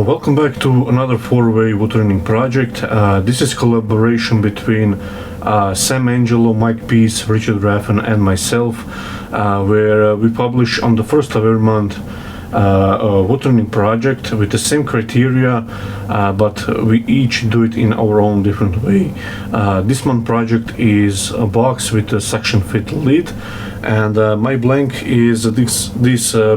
Welcome back to another four-way woodturning project. This is collaboration between Sam Angelo, Mike Peace, Richard Raffin and myself, where we publish on the first of every month a woodturning project with the same criteria, but we each do it in our own different way. This month project is a box with a suction fit lid, and my blank is this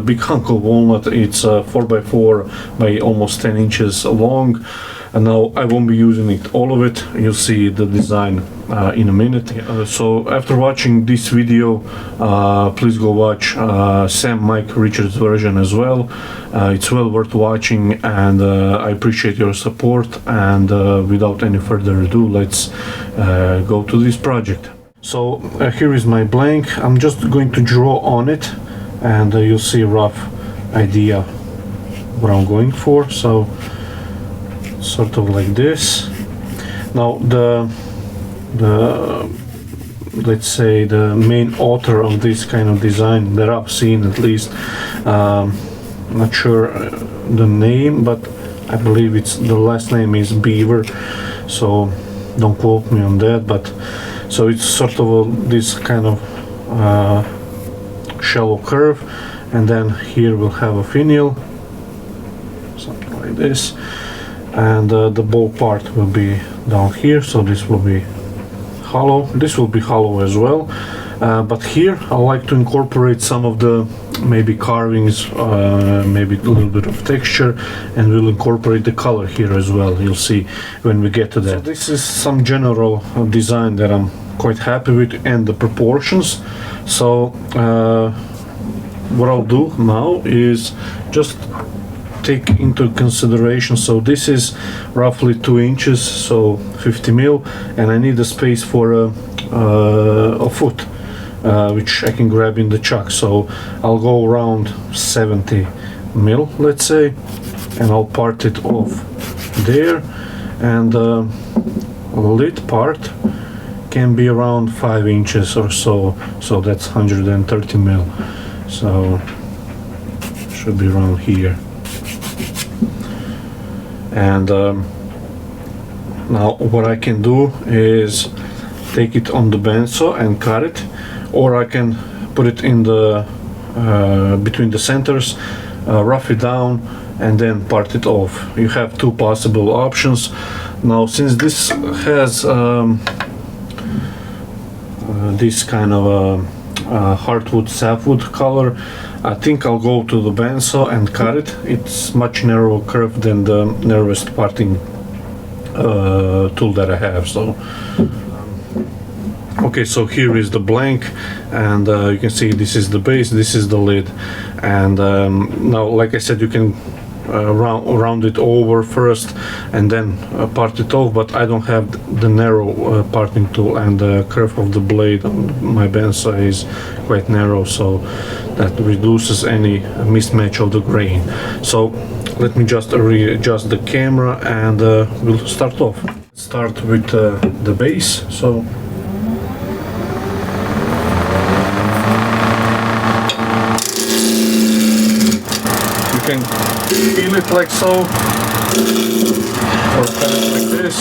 big hunk of walnut. It's 4x4 by almost 10 inches long. And now I won't be using it, all of it. You'll see the design in a minute. So after watching this video, please go watch Sam, Mike, Richard's version as well. It's well worth watching, and I appreciate your support. And without any further ado, let's go to this project. So here is my blank. I'm just going to draw on it, and you'll see a rough idea what I'm going for. So sort of like this. Now let's say the main author of this kind of design that I've seen, at least, not sure the name, but I believe it's the last name is Beaver, so don't quote me on that. But so it's sort of this kind of shallow curve, and then here we'll have a finial, something like this. And the bowl part will be down here, so this will be hollow. This will be hollow as well, but here I like to incorporate some of the maybe carvings, maybe a little bit of texture, and we'll incorporate the color here as well. You'll see when we get to that. So this is some general design that I'm quite happy with, and the proportions. So what I'll do now is just take into consideration, so this is roughly 2 inches, so 50 mil, and I need a space for a foot, which I can grab in the chuck. So I'll go around 70 mil, let's say, and I'll part it off there, and the lid part can be around 5 inches or so, so that's 130 mil, so should be around here. And now what I can do is take it on the bandsaw and cut it, or I can put it in the between the centers, rough it down, and then part it off. You have two possible options. Now, since this has this kind of hardwood sapwood color, I think I'll go to the bandsaw and cut it. It's much narrower curve than the narrowest parting tool that I have. So okay, so here is the blank, and you can see this is the base, this is the lid, and now, like I said, you can round it over first and then part it off, but I don't have the narrow parting tool, and the curve of the blade on my bandsaw is quite narrow, so that reduces any mismatch of the grain. So let me just readjust the camera, and we'll start off. Start with the base. So you can feel it like so, or cut it like this.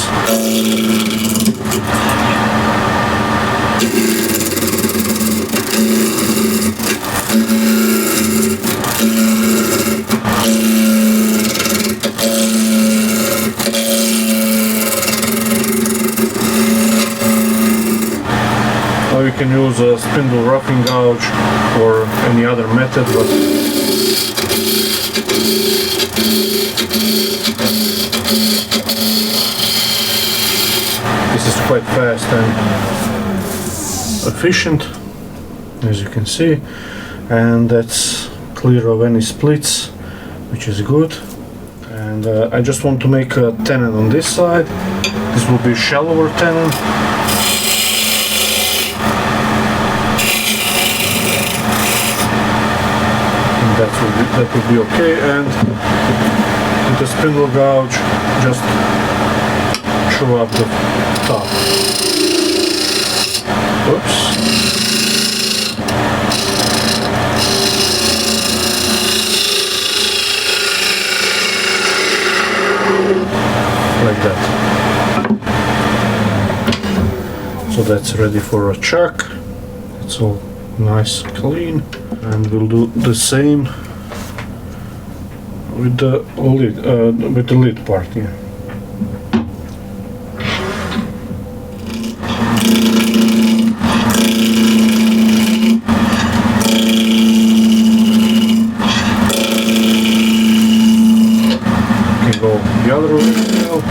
Or you can use a spindle roughing gouge or any other method, but this is quite fast and efficient, as you can see, and that's clear of any splits, which is good. And I just want to make a tenon on this side. This will be a shallower tenon. That will be okay, and with the spindle gouge, just chew up the top. Oops. like that. So that's ready for a chuck. It's all nice, clean, and we'll do the same with the lid part here. Go the other way now.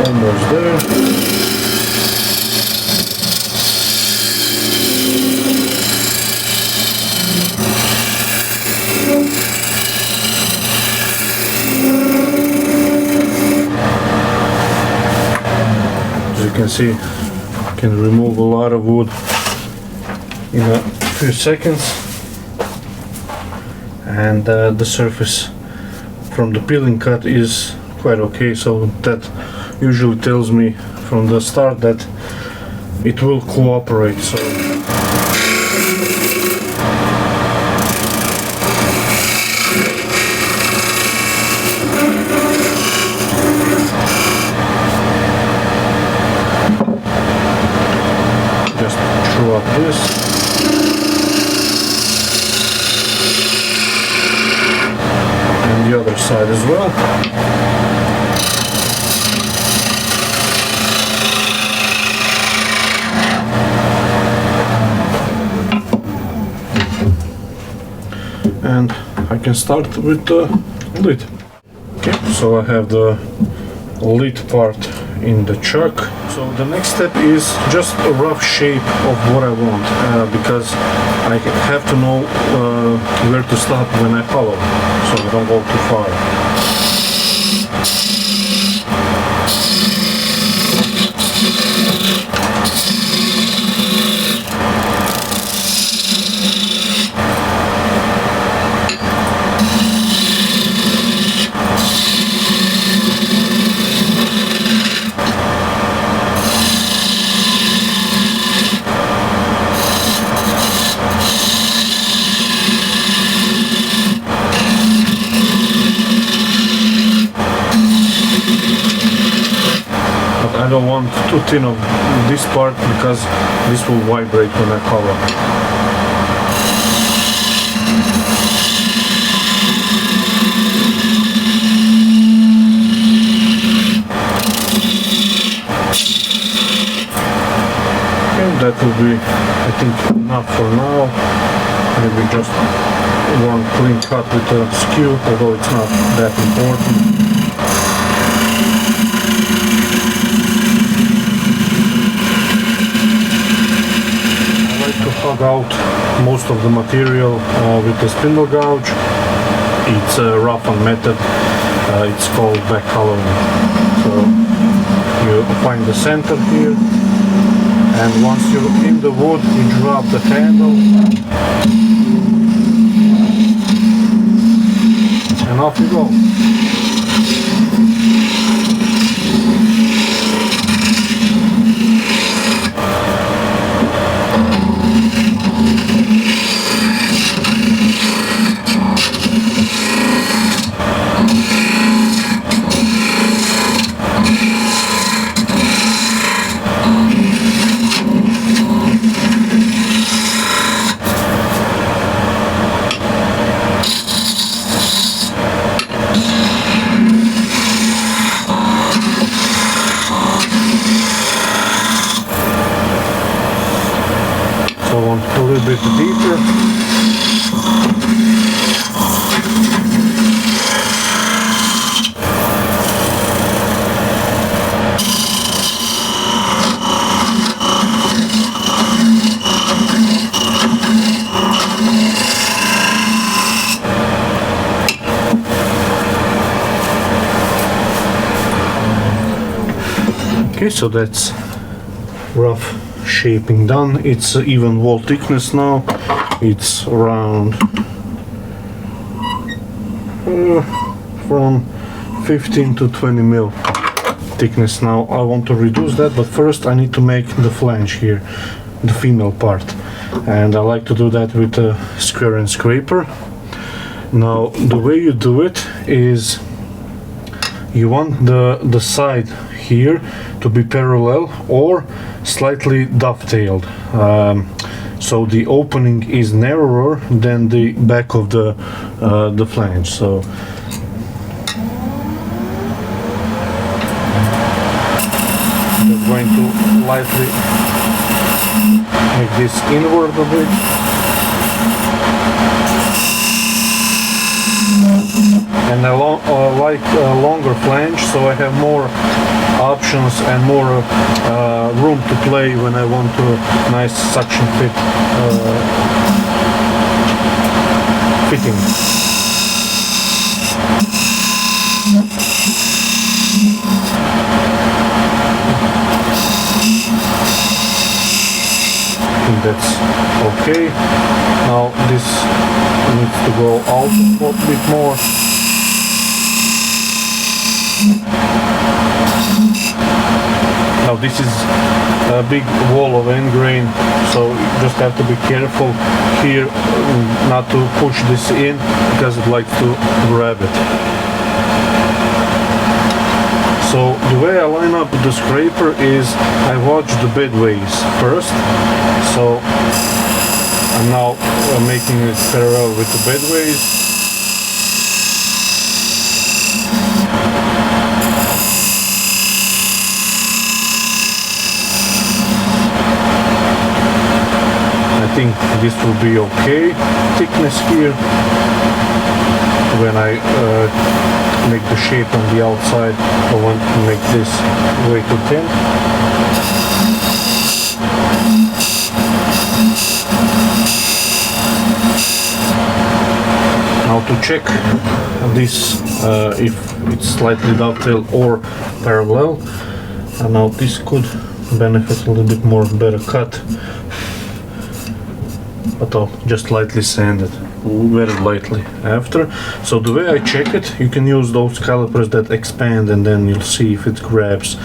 Almost there. As you can see, can remove a lot of wood in a few seconds, and the surface from the peeling cut is quite okay, so that usually tells me from the start that it will cooperate. So just throw up this. And the other side as well. And I can start with the lid. Okay, so I have the lid part in the chuck. So the next step is just a rough shape of what I want, because I have to know where to stop when I hollow, so I don't go too far. I don't want too thin of this part because this will vibrate when I cover. Okay, that will be, I think, enough for now. Maybe just one clean cut with a skew, although it's not that important. Hug out most of the material with the spindle gouge. It's a rough-on method. It's called back coloring. So you find the center here, and once you're in the wood, you drop the handle, and off you go. So I want a little bit deeper. Okay, so that's rough shaping done. It's even wall thickness now. It's around from 15 to 20 mil thickness. Now I want to reduce that, but first I need to make the flange here, the female part, and I like to do that with a square and scraper. Now the way you do it is you want the side here to be parallel or slightly dovetailed, so the opening is narrower than the back of the flange. So just going to lightly make this inward a bit. And I like a longer flange, so I have more options and more room to play when I want to nice suction fit fitting. I think that's okay. Now this needs to go out a bit more. Now this is a big wall of end grain, so you just have to be careful here not to push this in because it likes to grab it. So the way I line up the scraper is I watch the bedways first. So I'm now making it parallel with the bedways. I think this will be okay thickness here when I make the shape on the outside. I want to make this way too thin. Now to check this if it's slightly dovetail or parallel, and now this could benefit a little bit more better cut, but I'll just lightly sand it, very lightly after. So the way I check it, you can use those calipers that expand and then you'll see if it grabs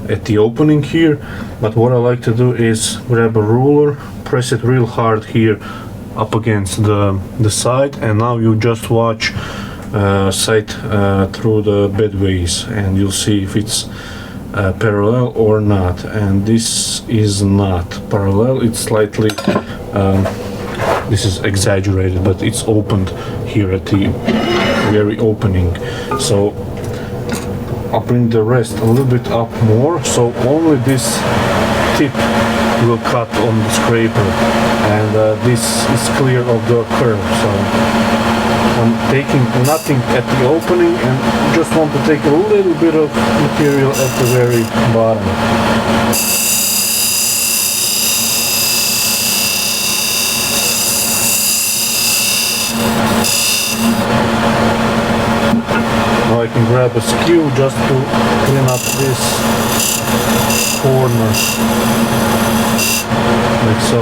at the opening here. But what I like to do is grab a ruler, press it real hard here up against the side, and now you just watch sight through the bedways and you'll see if it's parallel or not. And this is not parallel, it's slightly this is exaggerated, but it's opened here at the very opening. So I'll bring the rest a little bit up more, so only this tip will cut on the scraper, and this is clear of the curve. So I'm taking nothing at the opening and just want to take a little bit of material at the very bottom. Now I can grab a skew just to clean up this corner, like so.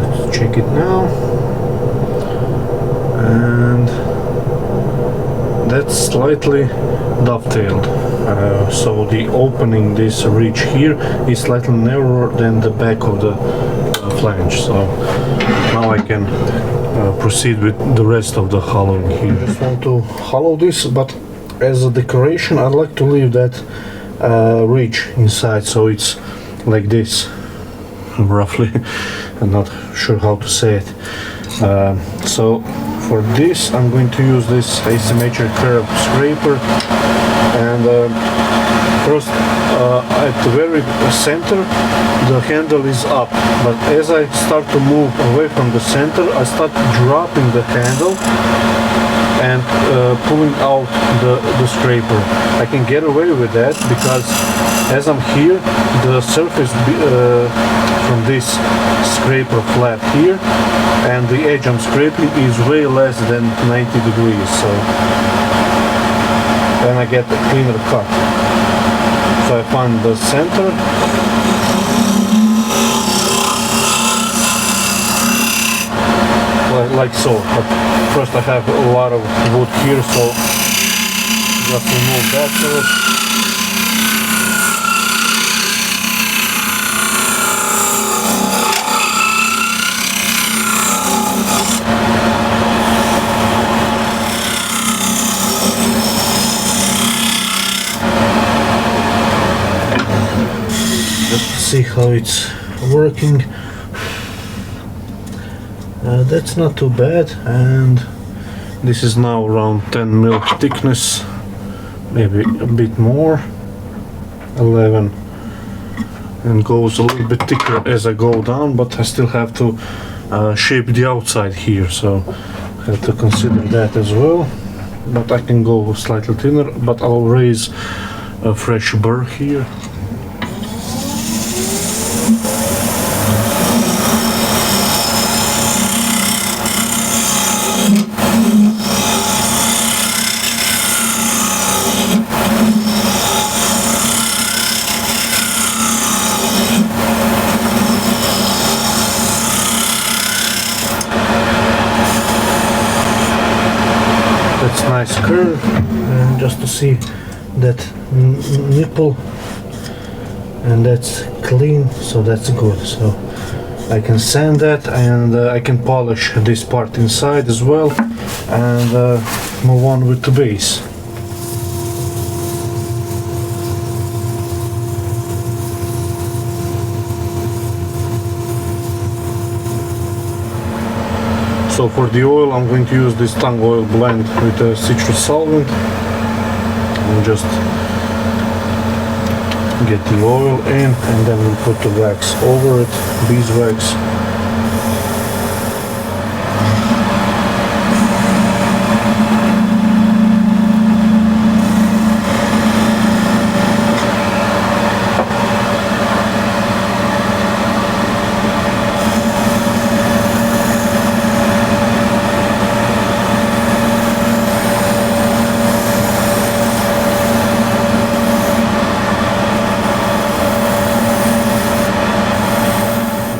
Let's check it now, and that's slightly dovetailed. So the opening, this ridge here, is slightly narrower than the back of the flange. So now I can proceed with the rest of the hollowing here. I just want to hollow this, but as a decoration I'd like to leave that ridge inside, so it's like this roughly. I'm not sure how to say it. So for this I'm going to use this asymmetric curve scraper, and first at the very center the handle is up, but as I start to move away from the center, I start dropping the handle and pulling out the scraper. I can get away with that because as I'm here, the surface from this scraper flat here and the edge I'm scraping is way less than 90 degrees, so then I get a cleaner cut. So I find the center, like so, but first I have a lot of wood here, so just remove that first. Just to see how it's working. That's not too bad, and this is now around 10 mil thickness, maybe a bit more, 11, and goes a little bit thicker as I go down, but I still have to shape the outside here, so I have to consider that as well. But I can go slightly thinner, but I'll raise a fresh burr here. That's nice curve, and just to see that nipple, and that's clean, so that's good. So I can sand that, and I can polish this part inside as well, and move on with the base. So for the oil, I'm going to use this tung oil blend with a citrus solvent. We'll just get the oil in, and then we'll put the wax over it, beeswax.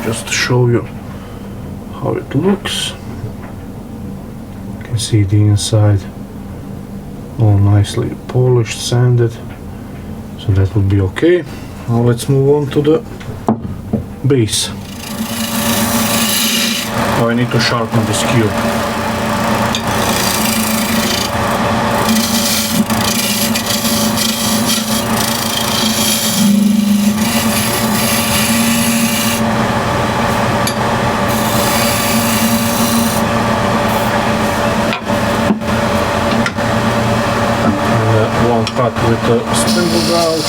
Just to show you how it looks. You can see the inside all nicely polished, sanded, so that will be okay. Now let's move on to the base. Now I need to sharpen this cube. Cut with the spindle gouge.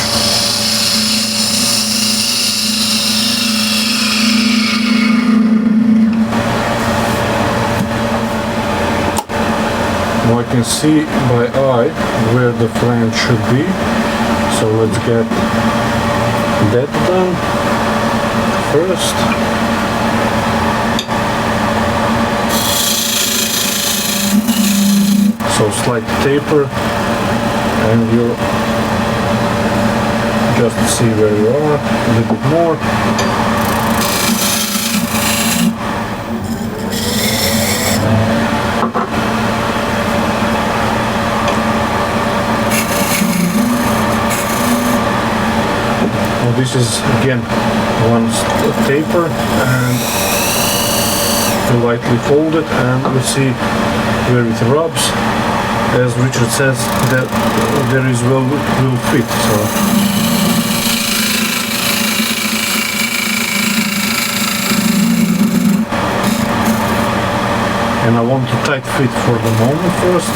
Now I can see by eye where the flange should be, so let's get that done first. So slight taper, and you just see where you are, a little bit more. Now this is again one taper, and you lightly fold it, and we see where it rubs. As Richard says, that there is will fit. So and I want a tight fit for the moment first.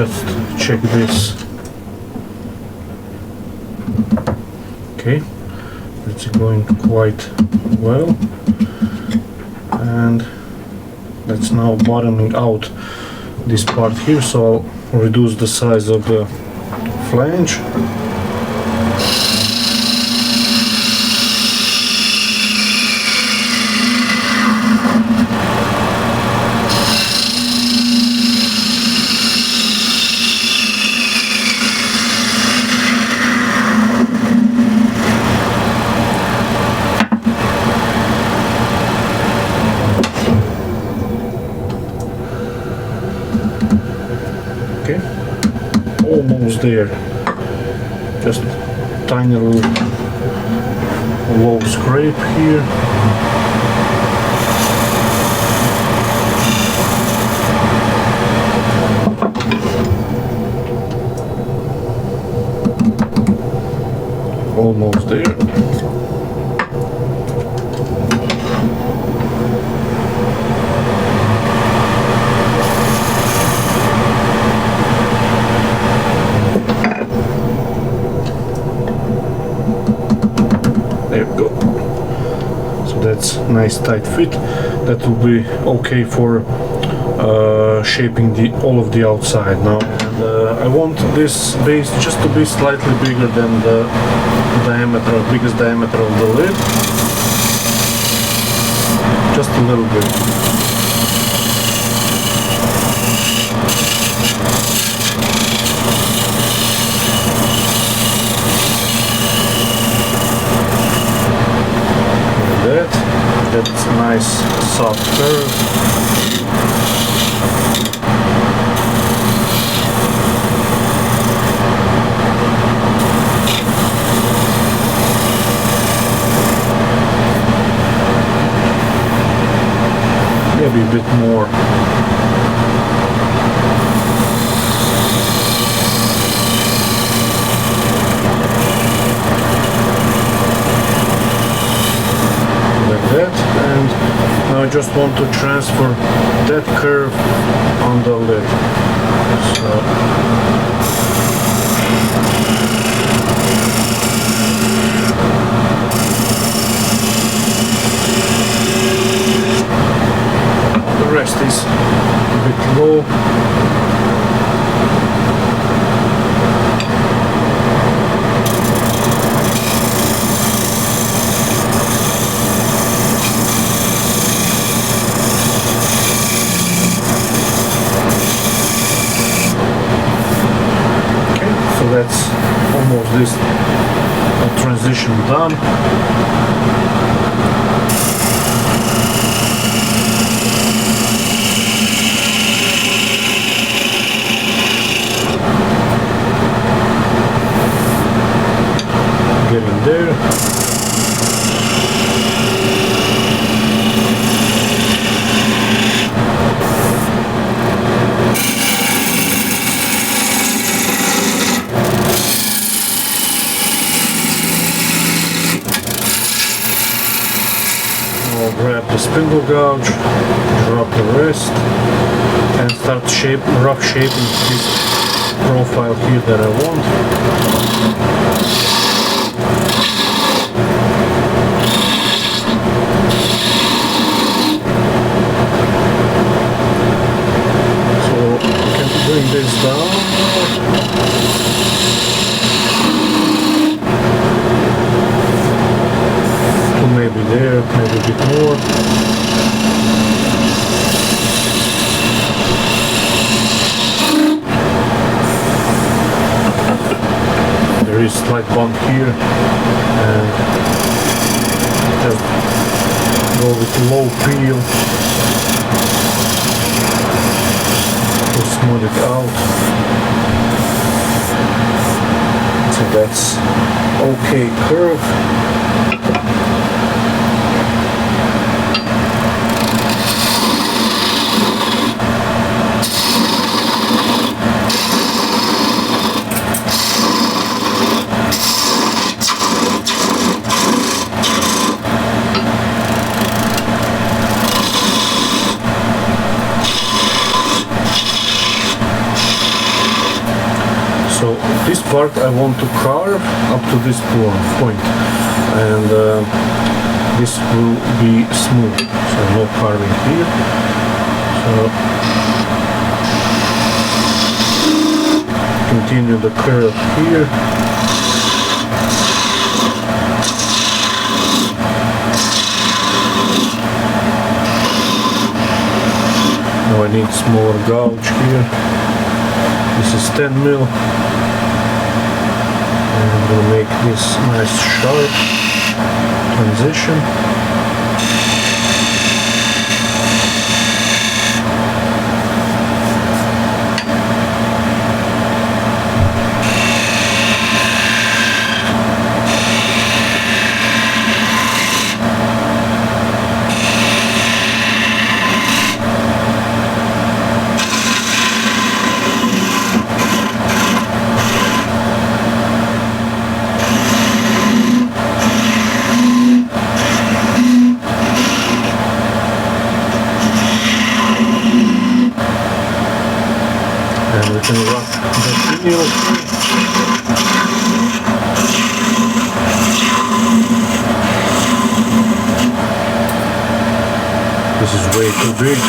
just check this. Okay, it's going quite well, and that's now bottoming out this part here, so I'll reduce the size of the flange. Okay, almost there. Just tiny little low scrape here. Almost there. There we go. So that's nice tight fit. That will be okay for shaping all of the outside now. And I want this base just to be slightly bigger than the biggest diameter of the lid. Just a little bit. That's a nice soft curve. Maybe a bit more. And now I just want to transfer that curve on the lid. The rest is a bit low. That's almost this transition done. Get in there. I'll grab the spindle gouge, drop the rest, and start rough shaping this profile here that I want. So I can bring this down. Maybe there, maybe a bit more. There is a slight bump here, and just go with low peel to smooth it out. So that's okay curve. this part I want to carve up to this point, and this will be smooth, so no carving here. So continue the curve here. Now I need smaller gouge here. This is 10 mil. And we'll make this nice sharp transition. And we can wrap the pinion. This is way too big.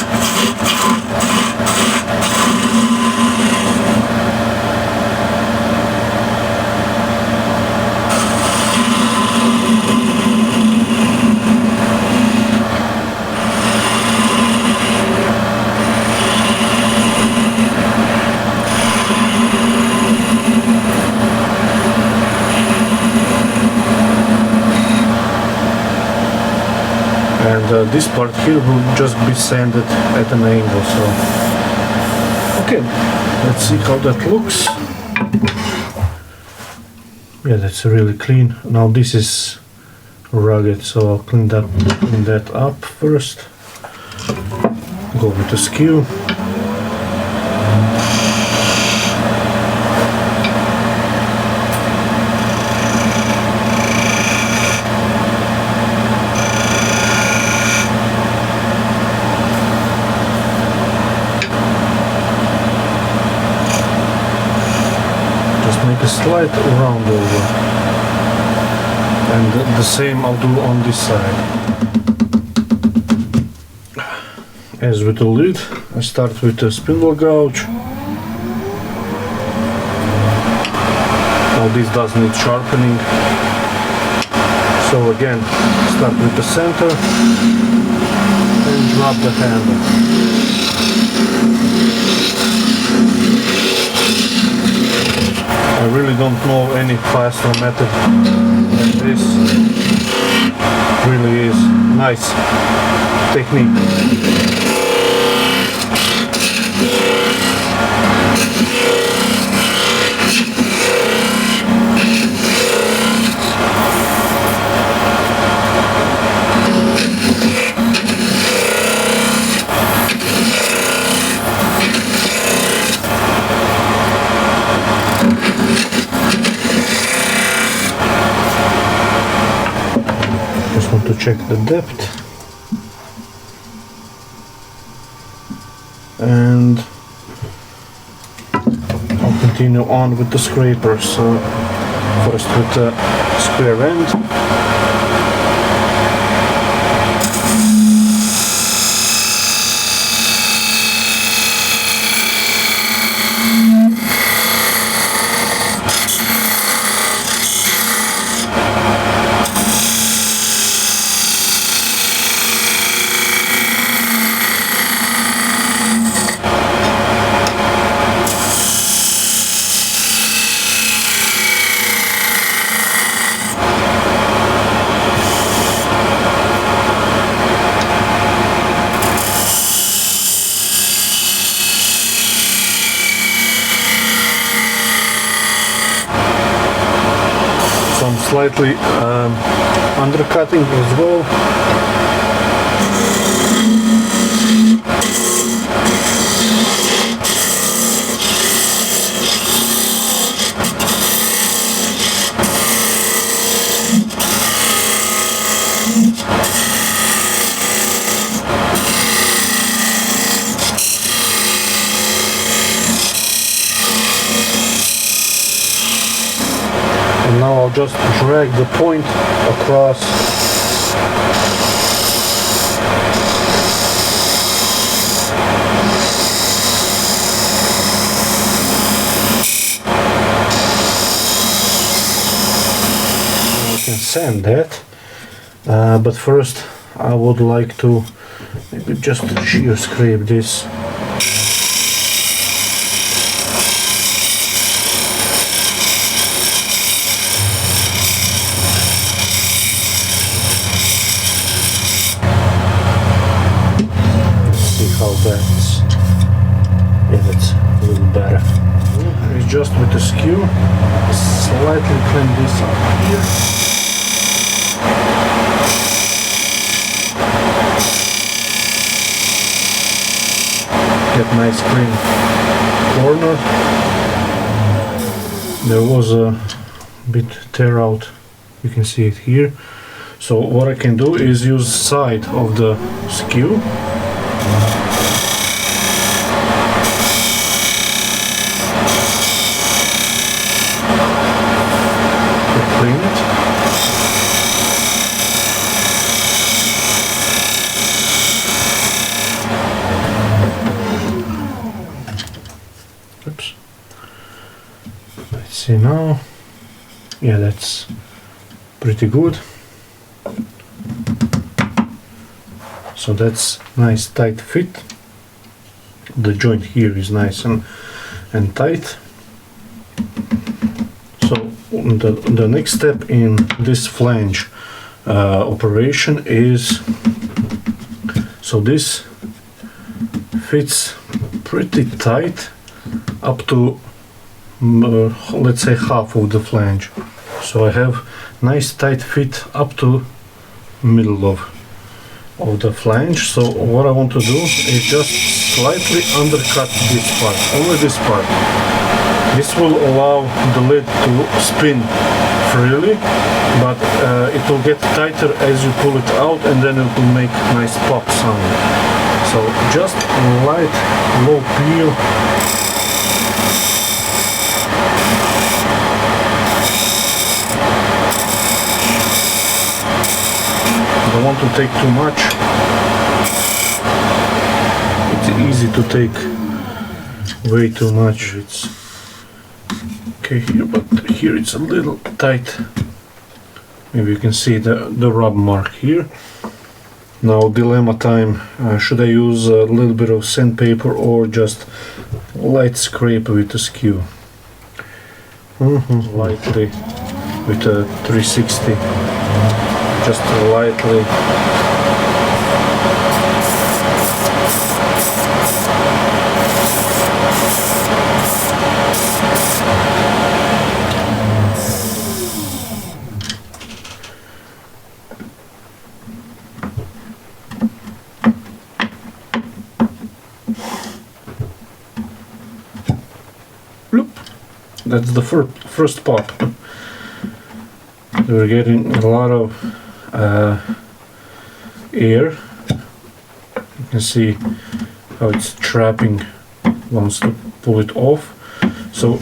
And this part here will just be sanded at an angle, so okay, let's see how that looks. Yeah, that's really clean. Now this is rugged, so I'll clean that up first. Go with the skew. Make a slight round over, and the same I'll do on this side. As with the lid, I start with the spindle gouge. Now this does need sharpening, so again start with the center and drop the handle. I really don't know any faster method than this. Really is nice technique. To check the depth, and I'll continue on with the scraper. So first with the square end. Some slightly undercutting as well. just drag the point across. We can sand that, but first I would like to maybe just shear scrape this. That's, yeah, that's a little better. It's just with the skew, slightly clean this up here. Get nice clean corner. There was a bit tear out, you can see it here. So what I can do is use side of the skew. Clean it. Oops. Let's see now. Yeah, that's pretty good. So that's nice tight fit. The joint here is nice and tight. So the next step in this flange operation is, so this fits pretty tight up to let's say half of the flange. So I have nice tight fit up to middle of the flange. So what I want to do is just slightly undercut this part, only this part. This will allow the lid to spin freely, but it will get tighter as you pull it out, and then it will make nice pop sound. So just light low peel. Don't want to take too much. It's easy to take way too much. It's okay here, but here it's a little tight. Maybe you can see the rub mark here. Now dilemma time, should I use a little bit of sandpaper or just light scrape with the skew? Lightly with a 360, just lightly. That's the first pop. We're getting a lot of air. You can see how it's trapping, wants to pull it off. So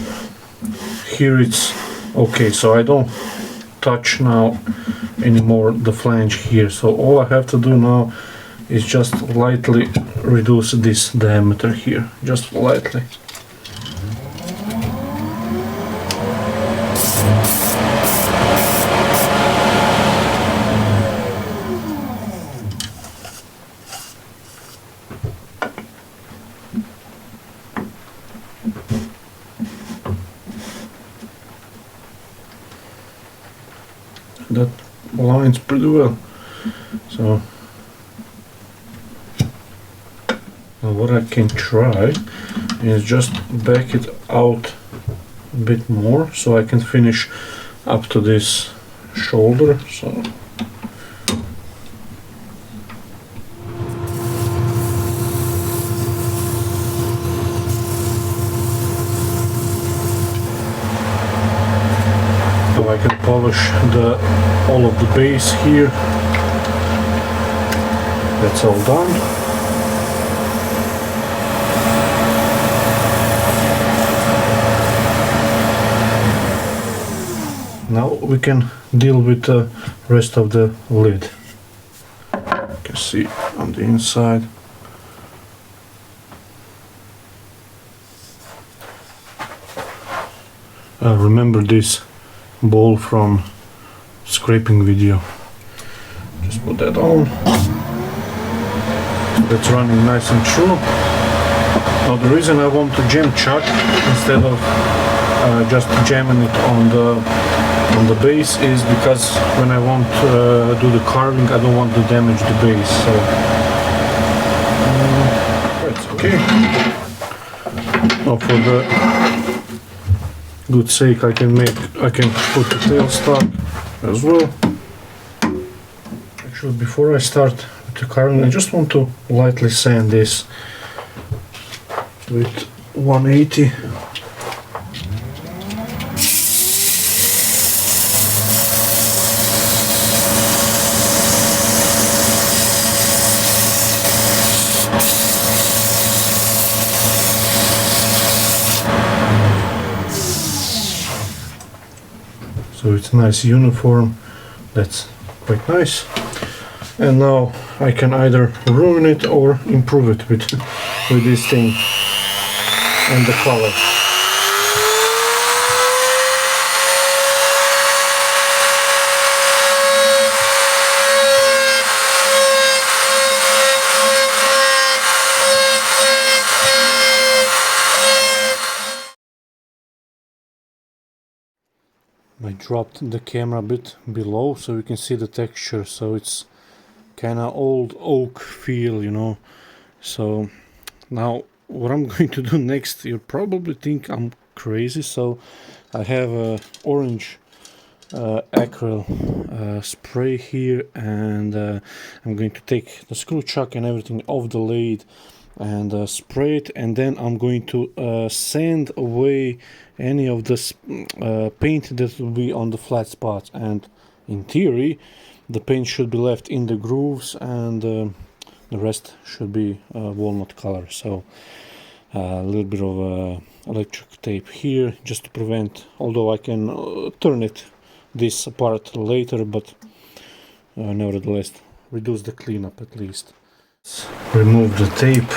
here it's okay, so I don't touch now anymore the flange here. So all I have to do now is just lightly reduce this diameter here, just lightly. That aligns pretty well. So now what I can try is just back it out a bit more so I can finish up to this shoulder. So I can polish all of the base here. That's all done. Now we can deal with the rest of the lid. You can see on the inside. Remember this ball from scraping video. Just put that on. That's running nice and true. Now the reason I want to jam chuck instead of just jamming it on the base is because when I want to do the carving, I don't want to damage the base. So it's okay. Now for the good sake, I can put the tailstock as well. Actually, before I start with the carving, I just want to lightly sand this with 180. So it's nice uniform. That's quite nice. And now I can either ruin it or improve it with this thing and the color. I dropped the camera a bit below so you can see the texture, so it's kind of old oak feel, you know. So now what I'm going to do next, you probably think I'm crazy, so I have a orange acryl spray here, and I'm going to take the screw chuck and everything off the lathe and spray it, and then I'm going to sand away any of this paint that will be on the flat spots, and in theory the paint should be left in the grooves, and the rest should be walnut color. So a little bit of electric tape here just to prevent, although I can turn this apart later, but nevertheless reduce the cleanup at least. Let's remove the tape.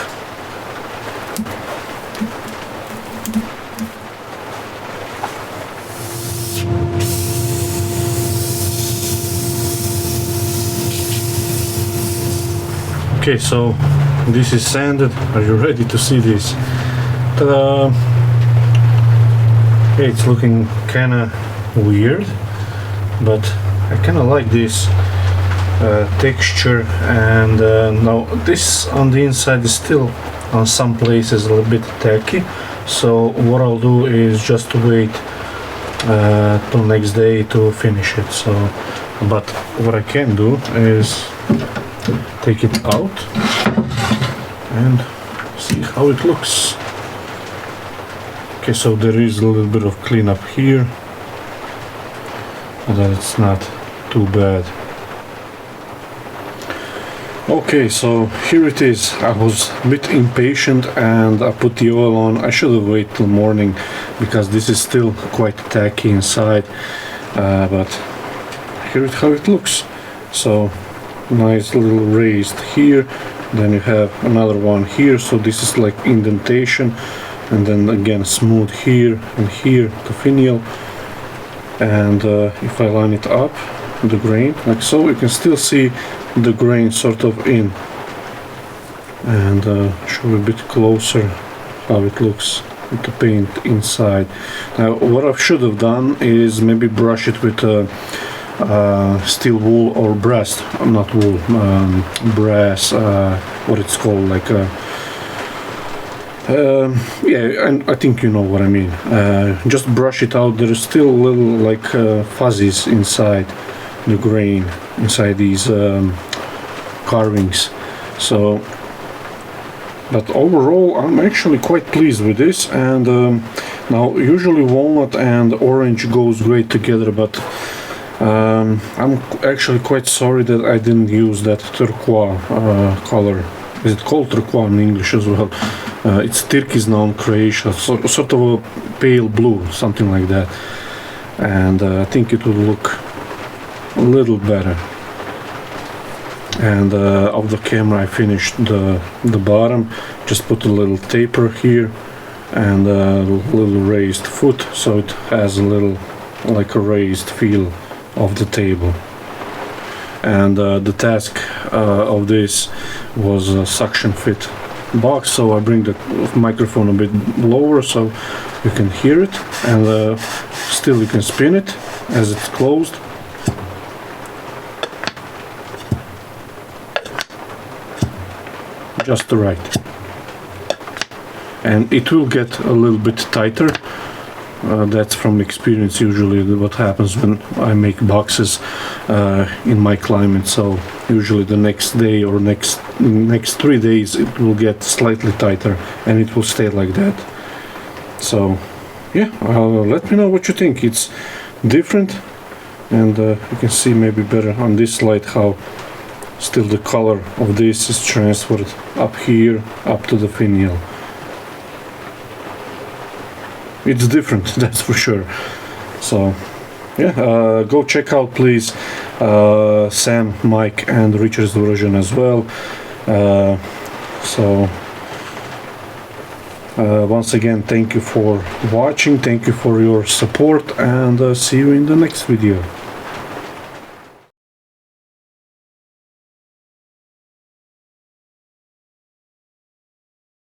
Okay, so this is sanded. Are you ready to see this? Ta-da! Okay, it's looking kinda weird, but I kinda like this texture, and now this on the inside is still on some places a little bit tacky, so what I'll do is just wait till next day to finish it. So, but what I can do is take it out and see how it looks. Okay, so there is a little bit of cleanup here, but it's not too bad. Okay, so here it is. I was a bit impatient and I put the oil on. I should have waited till morning because this is still quite tacky inside, but here how it looks. So nice little raised here, then you have another one here, so this is like indentation, and then again smooth here and here to finial. And if I line it up, the grain like so, you can still see the grain sort of in, and show a bit closer how it looks with the paint inside. Now what I should have done is maybe brush it with steel wool or brass, not wool, brass, what it's called, like yeah, and I think you know what I mean. Just brush it out. There is still little like fuzzies inside the grain, inside these carvings. So, but overall I'm actually quite pleased with this. And now usually walnut and orange goes great together, but I'm actually quite sorry that I didn't use that turquoise color. Is it called turquoise in English as well? It's turquoise now in Croatia, so, sort of a pale blue, something like that. and I think it will look a little better. And of the camera I finished the bottom, just put a little taper here and a little raised foot, so it has a little like a raised feel of the table. And the task of this was a suction fit box, so I bring the microphone a bit lower so you can hear it, and still you can spin it as it's closed. Just right. And it will get a little bit tighter. That's from experience usually what happens when I make boxes in my climate. So usually the next day or next 3 days it will get slightly tighter and it will stay like that. So yeah, let me know what you think. It's different, and you can see maybe better on this slide how still the color of this is transferred up here, up to the finial. It's different, that's for sure. So yeah, go check out please Sam, Mike and Richard's version as well. Once again, thank you for watching, thank you for your support, and see you in the next video.